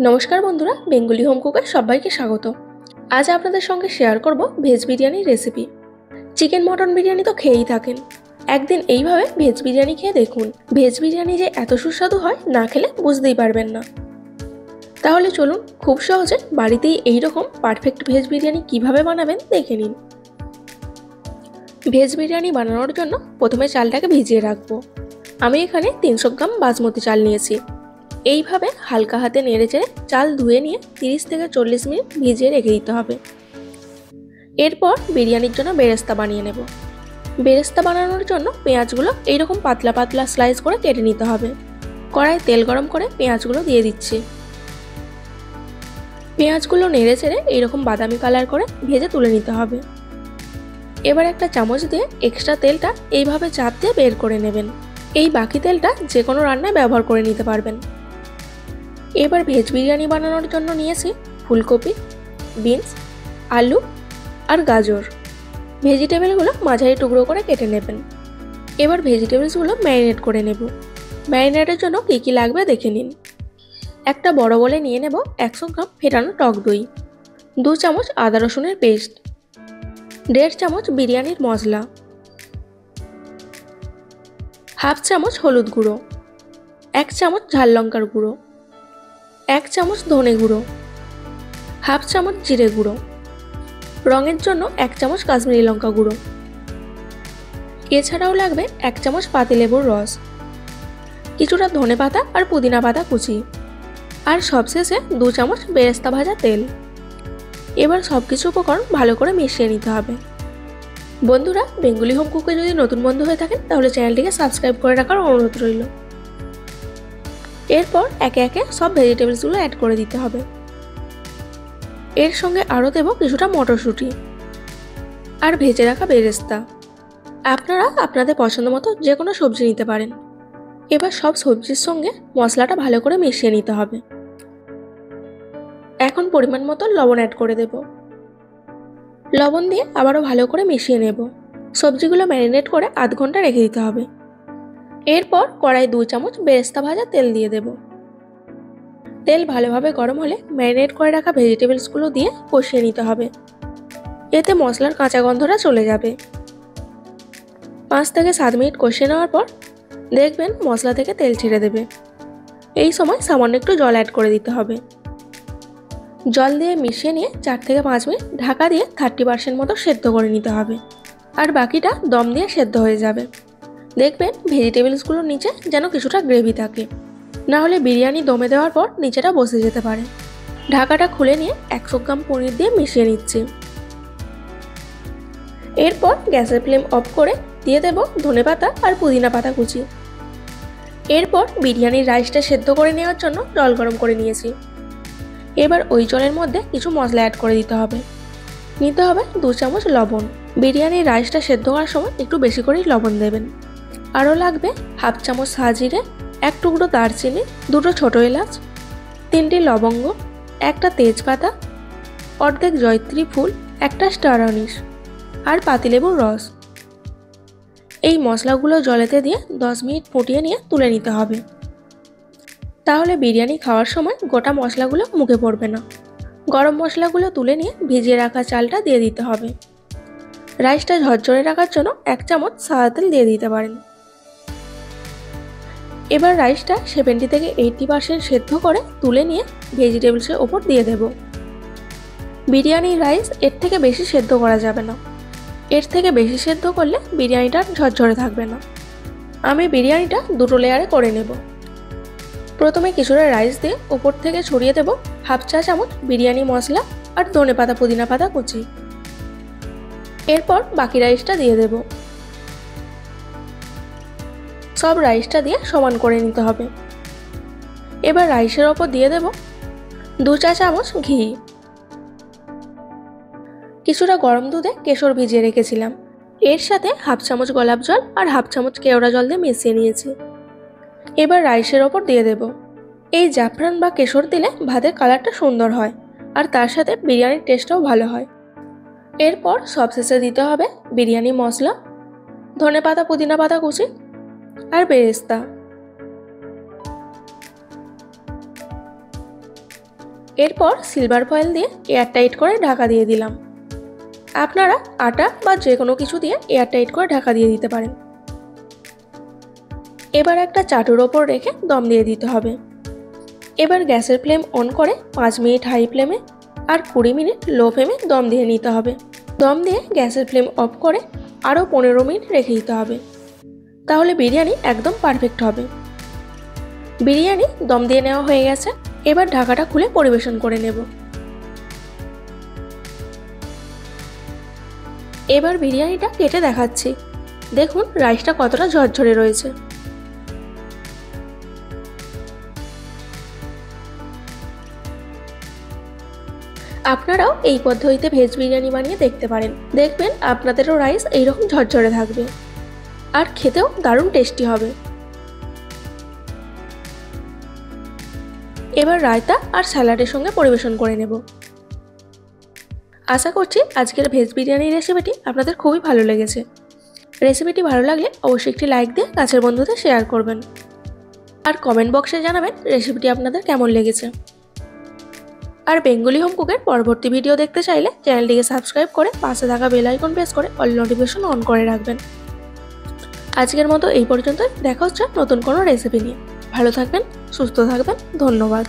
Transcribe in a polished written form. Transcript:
নমস্কার বন্ধুরা, Bengali home কুকে সবাইকে স্বাগত। আজ আপনাদের সঙ্গে শেয়ার করব ভেজ বিরিয়ানির রেসিপি। চিকেন মটন বিরিয়ানি তো খেয়েই থাকেন, একদিন এইভাবে ভেজ বিরিয়ানি খেয়ে দেখুন। ভেজ বিরিয়ানি যে এত সুস্বাদু হয়, না খেলে বুঝতেই পারবেন না। তাহলে চলুন খুব সহজে বাড়িতেই এইরকম পারফেক্ট ভেজ বিরিয়ানি কিভাবে বানাবেন দেখে নিন। ভেজ বিরিয়ানি বানানোর জন্য প্রথমে চালটাকে ভিজিয়ে রাখবো। আমি এখানে 300 গ্রাম বাসমতি চাল নিয়েছি। এইভাবে হালকা হাতে নেড়েচেড়ে চাল ধুয়ে নিয়ে 30 থেকে 40 মিনিট ভিজিয়ে রেখে দিতে হবে। এরপর বিরিয়ানির জন্য বেরেস্তা বানিয়ে নেব। বেরেস্তা বানানোর জন্য পেঁয়াজগুলো এইরকম পাতলা পাতলা স্লাইস করে কেটে নিতে হবে। কড়াই তেল গরম করে পেঁয়াজগুলো দিয়ে দিচ্ছি। পেঁয়াজগুলো নেড়েচেড়ে এইরকম বাদামি কালার করে ভেজে তুলে নিতে হবে। এবার একটা চামচ দিয়ে এক্সট্রা তেলটা এইভাবে চাপ দিয়ে বের করে নেবেন। এই বাকি তেলটা যে কোনো রান্নায় ব্যবহার করে নিতে পারবেন। এবার ভেজ বিরিয়ানি বানানোর জন্য নিয়েছি ফুলকপি, বিনস, আলু আর গাজর। ভেজিটেবলগুলো মাঝারি টুকরো করে কেটে নেবেন। এবার ভেজিটেবলসগুলো ম্যারিনেট করে নেব। ম্যারিনেটের জন্য কী কী লাগবে দেখে নিন। একটা বড় বলে নিয়ে নেব 100 গ্রাম ফেটানো টক দই, 2 চামচ আদা রসুনের পেস্ট, 1.5 চামচ বিরিয়ানির মশলা, 1/2 চামচ হলুদ গুঁড়ো, 1 চামচ ঝাল লঙ্কার গুঁড়ো, 1 চামচ ধনে গুঁড়ো, 1/2 চামচ জিরে গুঁড়ো, রঙের জন্য 1 চামচ কাশ্মীরি লঙ্কা গুঁড়ো। এছাড়াও লাগবে 1 চামচ পাতিলেবুর রস, কিছুটা ধনে পাতা আর পুদিনা পাতা কুচি, আর সবশেষে 2 চামচ বেরেস্তা ভাজা তেল। এবার সবকিছু উপকরণ ভালো করে মিশিয়ে নিতে হবে। বন্ধুরা, বেঙ্গলি হোম কুকে যদি নতুন বন্ধু হয়ে থাকেন তাহলে চ্যানেলটিকে সাবস্ক্রাইব করে রাখার অনুরোধ রইল। এরপর একে একে সব ভেজিটেবলসগুলো অ্যাড করে দিতে হবে। এর সঙ্গে আরও দেব কিছুটা মটরশুঁটি আর ভেজে রাখা বেরেস্তা। আপনারা আপনাদের পছন্দ মতো যে কোনো সবজি নিতে পারেন। এবার সব সবজির সঙ্গে মশলাটা ভালো করে মিশিয়ে নিতে হবে। এখন পরিমাণ মতো লবণ অ্যাড করে দেব। লবণ দিয়ে আবারও ভালো করে মিশিয়ে নেব। সবজিগুলো ম্যারিনেট করে আধ ঘন্টা রেখে দিতে হবে। এরপর কড়াই 2 চামচ বেরেস্তা ভাজা তেল দিয়ে দেব। তেল ভালোভাবে গরম হলে ম্যারিনেট করে রাখা ভেজিটেবলসগুলো দিয়ে কষিয়ে নিতে হবে। এতে মশলার কাঁচা গন্ধটা চলে যাবে। 5 থেকে 7 মিনিট কষিয়ে নেওয়ার পর দেখবেন মশলা থেকে তেল ছেড়ে দেবে। এই সময় সামান্য একটু জল অ্যাড করে দিতে হবে। জল দিয়ে মিশিয়ে নিয়ে 4 থেকে 5 মিনিট ঢাকা দিয়ে 30% মতো সেদ্ধ করে নিতে হবে। আর বাকিটা দম দিয়ে সেদ্ধ হয়ে যাবে। দেখবেন ভেজিটেবলসগুলোর নিচে যেন কিছুটা গ্রেভি থাকে, না হলে বিরিয়ানি দমে দেওয়ার পর নিচেটা বসে যেতে পারে। ঢাকাটা খুলে নিয়ে 100 গ্রাম পনির দিয়ে মিশিয়ে নিচ্ছি। এরপর গ্যাসের ফ্লেম অফ করে দিয়ে দেব ধনেপাতা আর পুদিনা পাতা কুচি। এরপর বিরিয়ানির রাইসটা সেদ্ধ করে নেওয়ার জন্য জল গরম করে নিয়েছি। এবার ওই জলের মধ্যে কিছু মশলা অ্যাড করে দিতে হবে। নিতে হবে 2 চামচ লবণ। বিরিয়ানির রাইসটা সেদ্ধ করার সময় একটু বেশি করেই লবণ দেবেন। আরও লাগবে 1/2 চামচ সাজিরে, 1 টুকরো দারচিনি, 2টো ছোটো এলাচ, 3টি লবঙ্গ, 1টা তেজপাতা, অর্ধেক জয়ত্রী ফুল, 1টা স্টার আনিস আর পাতিলেবুর রস। এই মশলাগুলো জলেতে দিয়ে 10 মিনিট ফুটিয়ে নিয়ে তুলে নিতে হবে। তাহলে বিরিয়ানি খাওয়ার সময় গোটা মশলাগুলো মুখে পড়বে না। গরম মশলাগুলো তুলে নিয়ে ভিজিয়ে রাখা চালটা দিয়ে দিতে হবে। রাইসটা ঝরঝরে রাখার জন্য 1 চামচ সাদা তেল দিয়ে দিতে পারেন। এবার রাইসটা 70 থেকে 80% সেদ্ধ করে তুলে নিয়ে ভেজিটেবলসের ওপর দিয়ে দেব। বিরিয়ানির রাইস এর থেকে বেশি সেদ্ধ করা যাবে না। এর থেকে বেশি সেদ্ধ করলে বিরিয়ানিটা ঝরঝরে থাকবে না। আমি বিরিয়ানিটা 2টো লেয়ারে করে নেব। প্রথমে কিছুটা রাইস দিয়ে ওপর থেকে ছড়িয়ে দেব 1/2 চা চামচ বিরিয়ানি মশলা আর ধনেপাতা পুদিনা পাতা কুচি। এরপর বাকি রাইসটা দিয়ে দেব। সব রাইসটা দিয়ে সমান করে নিতে হবে। এবার রাইসের ওপর দিয়ে দেব 2 চা চামচ ঘি। কিছুটা গরম দুধে কেশর ভিজিয়ে রেখেছিলাম। এর সাথে 1/2 চামচ গোলাপ জল আর 1/2 চামচ কেওড়া জল দিয়ে মিশিয়ে নিয়েছি। এবার রাইসের ওপর দিয়ে দেব। এই জাফরান বা কেশর দিলে ভাতের কালারটা সুন্দর হয় আর তার সাথে বিরিয়ানির টেস্টটাও ভালো হয়। এরপর সবশেষে দিতে হবে বিরিয়ানি মশলা, ধনেপাতা পুদিনা পাতা কুচি আর বেরেস্তা। এরপর সিলভার ফয়েল দিয়ে এয়ারটাইট করে ঢাকা দিয়ে দিলাম। আপনারা আটা বা যে কোনো কিছু দিয়ে এয়ারটাইট করে ঢাকা দিয়ে দিতে পারেন। এবার একটা চাটুর ওপর রেখে দম দিয়ে দিতে হবে। এবার গ্যাসের ফ্লেম অন করে 5 মিনিট হাই ফ্লেমে আর 20 মিনিট লো ফ্লেমে দম দিয়ে নিতে হবে। দম দিয়ে গ্যাসের ফ্লেম অফ করে আরও 15 মিনিট রেখে দিতে হবে। তাহলে বিরিয়ানি একদম পারফেক্ট হবে। বিরিয়ানি দম দিয়ে নেওয়া হয়ে গেছে। এবার ঢাকাটা খুলে পরিবেশন করে নেব। এবার বিরিয়ানিটা কেটে দেখাচ্ছি। দেখুন রাইসটা কতটা ঝরঝরে রয়েছে। আপনারাও এই পদ্ধতিতে ভেজ বিরিয়ানি বানিয়ে দেখতে পারেন। দেখবেন আপনাদেরও রাইস এইরকম ঝরঝরে থাকবে আর খেতেও দারুণ টেস্টি হবে। এবার রায়তা আর স্যালাডের সঙ্গে পরিবেশন করে নেব। আশা করছি আজকের ভেজ বিরিয়ানির রেসিপিটি আপনাদের খুবই ভালো লেগেছে। রেসিপিটি ভালো লাগলে অবশ্যই একটি লাইক দিয়ে কাছের বন্ধুদের শেয়ার করবেন আর কমেন্ট বক্সে জানাবেন রেসিপিটি আপনাদের কেমন লেগেছে। আর বেঙ্গলি হোম কুকের পরবর্তী ভিডিও দেখতে চাইলে চ্যানেলটিকে সাবস্ক্রাইব করে পাশে থাকা বেল আইকন প্রেস করে অল নোটিফিকেশন অন করে রাখবেন। আজকের মতো এই পর্যন্ত। দেখা হচ্ছে নতুন কোনো রেসিপি নিয়ে। ভালো থাকবেন, সুস্থ থাকবেন। ধন্যবাদ।